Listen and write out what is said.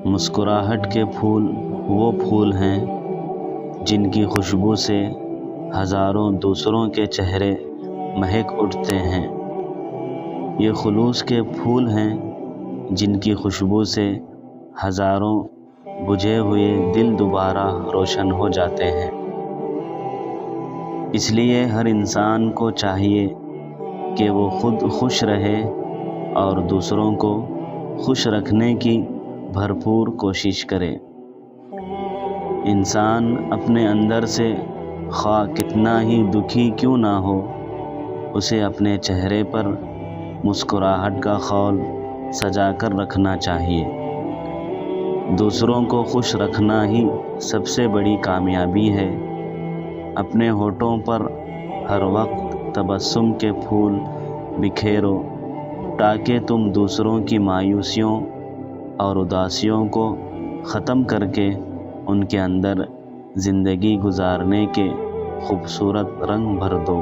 مسکراہٹ کے پھول وہ پھول ہیں جن کی خوشبو سے ہزاروں دوسروں کے چہرے مہک اٹھتے ہیں۔ یہ خلوص کے پھول ہیں جن کی خوشبو سے ہزاروں بجھے ہوئے دل دوبارہ روشن ہو جاتے ہیں۔ اس لیے ہر انسان کو چاہیے کہ وہ خود خوش رہے اور دوسروں کو خوش رکھنے کی بھرپور کوشش کرے۔ انسان اپنے اندر سے خواہ کتنا ہی دکھی کیوں نہ ہو، اسے اپنے چہرے پر مسکراہٹ کا خول سجا کر رکھنا چاہیے۔ دوسروں کو خوش رکھنا ہی سب سے بڑی کامیابی ہے۔ اپنے ہونٹوں پر ہر وقت تبسم کے پھول بکھیرو تاکہ تم دوسروں کی مایوسیوں اور اداسیوں کو ختم کر کے ان کے اندر زندگی گزارنے کے خوبصورت رنگ بھر دو۔